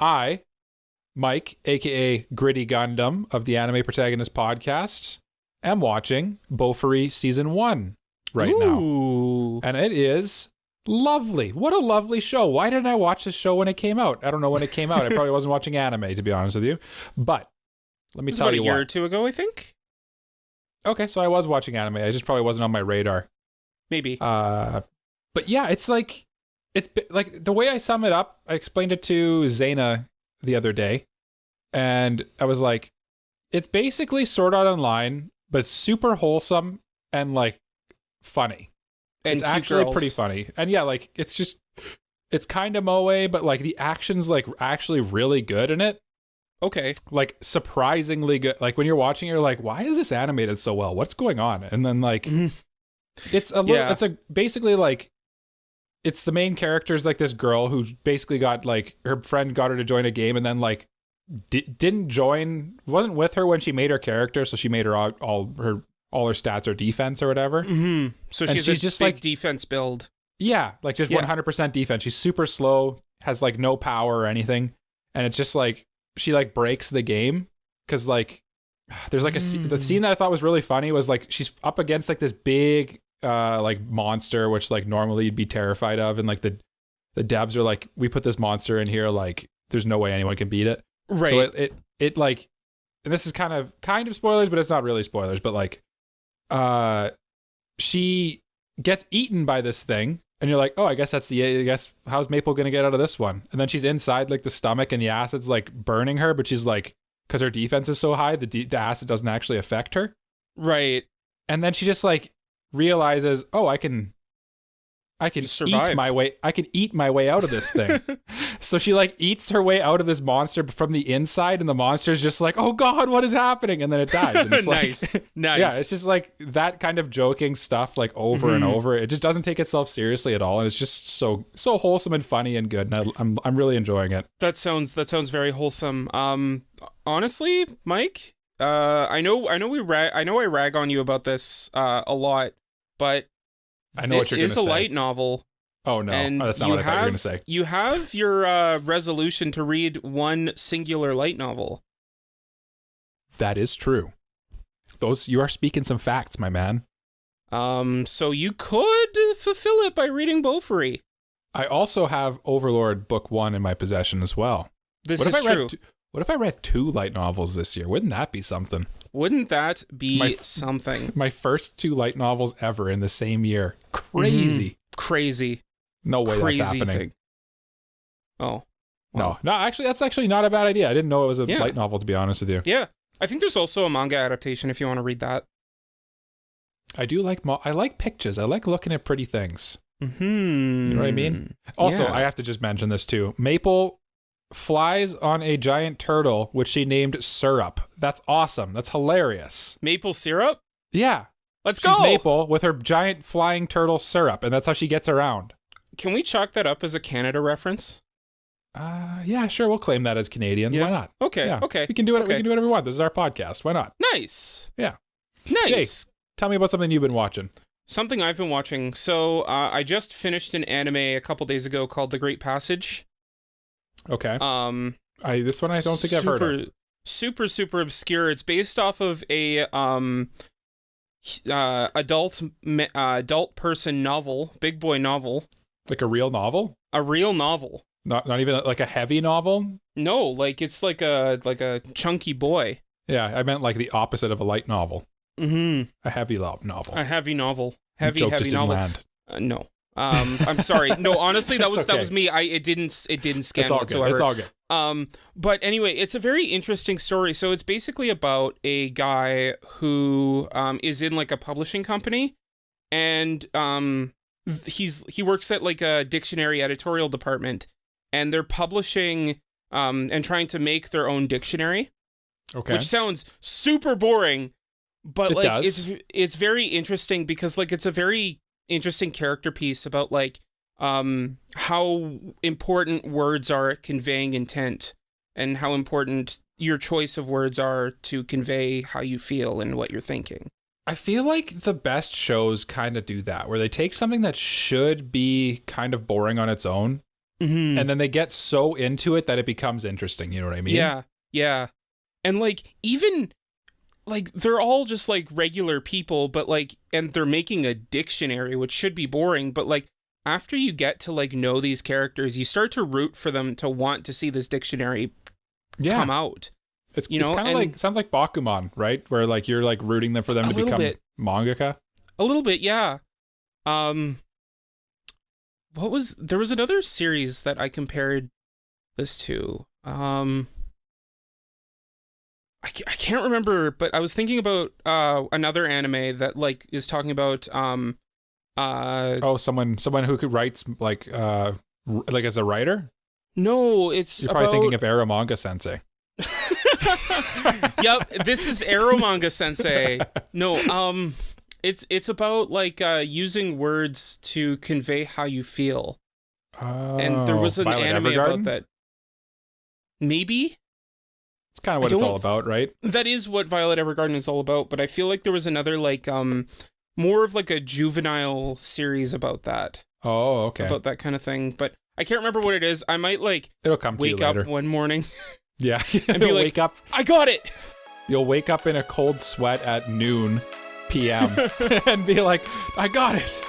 I, Mike, aka Gritty Gundam of the Anime Protagonist podcast, am watching Bofuri season 1 right now. And it is lovely. What a lovely show. Why didn't I watch this show when it came out? I don't know when it came out. I probably wasn't watching anime, to be honest with you. But let me tell you what. About a year or two ago, I think. Okay, so I was watching anime. I just probably wasn't on my radar. Maybe. But yeah, it's like the way I sum it up, I explained it to Zaina the other day, and I was like, it's basically Sword Art Online, but super wholesome and like funny. And it's actually pretty funny. And yeah, like it's kind of moe, but like the action's like actually really good in it. Okay. Like surprisingly good. Like when you're watching it, you're like, why is this animated so well? What's going on? And then like it's a little, it's basically like, it's the main character's like this girl who basically got like, her friend got her to join a game and then like didn't join, wasn't with her when she made her character, so she made her all her stats or defense or whatever. Mm-hmm. So she's just big like defense build. Yeah, like just 100% defense. She's super slow, has like no power or anything, and it's just like she like breaks the game because like there's like the scene that I thought was really funny was like she's up against like this big like monster, which like normally you'd be terrified of, and like the devs are like, we put this monster in here, like there's no way anyone can beat it. Right. So it like, and this is kind of spoilers, but it's not really spoilers, but like she gets eaten by this thing, and you're like, oh, I guess how's Maple gonna get out of this one? And then she's inside like the stomach, and the acid's like burning her, but she's like, because her defense is so high, the acid doesn't actually affect her. Right. And then she just like realizes, oh, I can survive. eat my way out of this thing. So she like eats her way out of this monster from the inside, and the monster's just like, oh God, what is happening? And then it dies. And it's nice. Like, nice. Yeah, it's just like that kind of joking stuff like over and over. It just doesn't take itself seriously at all. And it's just so wholesome and funny and good. And I'm really enjoying it. That sounds very wholesome. Honestly, Mike, I know I rag on you about this a lot, but I know what you're going to say. This is a light novel. Oh no, that's not what I thought you were going to say. You have your resolution to read one singular light novel. That is true. You are speaking some facts, my man. So you could fulfill it by reading Bofuri. I also have Overlord Book 1 in my possession as well. This is true. What if I read 2 light novels this year? Wouldn't that be something? Wouldn't that be something? My first 2 light novels ever in the same year. Crazy. Crazy. No way that's happening. Thing. Oh. Well. No, actually, that's actually not a bad idea. I didn't know it was a light novel, to be honest with you. Yeah. I think there's also a manga adaptation if you want to read that. I do like, I like pictures. I like looking at pretty things. Mm-hmm. You know what I mean? Also, I have to just mention this too. Maple flies on a giant turtle, which she named Syrup. That's awesome. That's hilarious. Maple syrup? Yeah. She's go. Maple with her giant flying turtle Syrup, and that's how she gets around. Can we chalk that up as a Canada reference? Yeah, sure. We'll claim that as Canadians. Yeah. Why not? Okay. Yeah. Okay. We can do it. Okay. We can do whatever we want. This is our podcast. Why not? Nice. Yeah. Nice. Jake, tell me about something you've been watching. Something I've been watching. So I just finished an anime a couple days ago called The Great Passage. Okay. This one I don't think I've heard of. Super obscure. It's based off of a adult person novel, big boy novel. Like a real novel? A real novel. Not even like a heavy novel? No, like it's like a chunky boy. Yeah, I meant like the opposite of a light novel. Mm-hmm. A heavy novel. A heavy novel. Heavy joke just novel. Didn't land. No. I'm sorry. No, honestly, that was me. It didn't scan whatsoever. It's all good. But anyway, it's a very interesting story. So it's basically about a guy who is in like a publishing company, and he works at like a dictionary editorial department, and they're publishing and trying to make their own dictionary. Okay. Which sounds super boring, but it's very interesting because like it's a very interesting character piece about like how important words are at conveying intent, and how important your choice of words are to convey how you feel and what you're thinking. I feel like the best shows kind of do that, where they take something that should be kind of boring on its own and then they get so into it that it becomes interesting. You know what I mean? Yeah, yeah. And like even like they're all just like regular people, but like, and they're making a dictionary, which should be boring, but like after you get to like know these characters, you start to root for them to want to see this dictionary come out. It's kind of like, sounds like Bakuman, right? Where like you're like rooting them for them to become mangaka. A little bit, yeah. There was another series that I compared this to. I can't remember, but I was thinking about another anime that like is talking about someone who could writes like as a writer. No, it's you're probably thinking of Eromanga Sensei. Yep, this is Eromanga Sensei. No, it's about like using words to convey how you feel. And there was an Violet anime Evergarden? about that. Maybe. It's kind of what it's all about, right? That is what Violet Evergarden is all about, but I feel like there was another like more of like a juvenile series about that. Oh, okay. About that kind of thing, but I can't remember what it is. I might like it'll come to wake you later. up one morning. Yeah, and be like, wake up. I got it. You'll wake up in a cold sweat at noon p.m. and be like, I got it.